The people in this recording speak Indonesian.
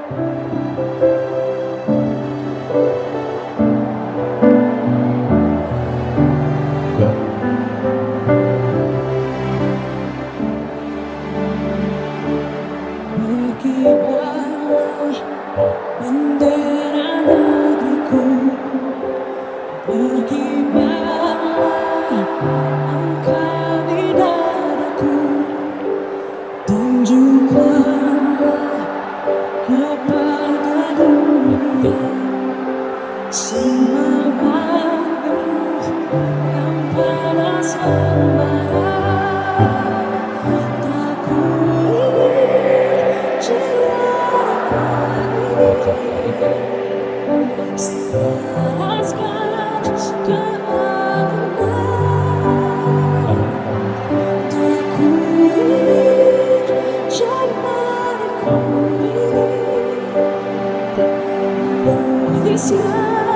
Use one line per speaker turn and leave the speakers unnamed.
Berkibarlah bendera negeriku, berkibarlah engkau di dadaku, tunjukkanlah kepada dunia semangatmu yang panas membara. Selaraskan keagungan Tuku ini Jamariku ini Indonesia.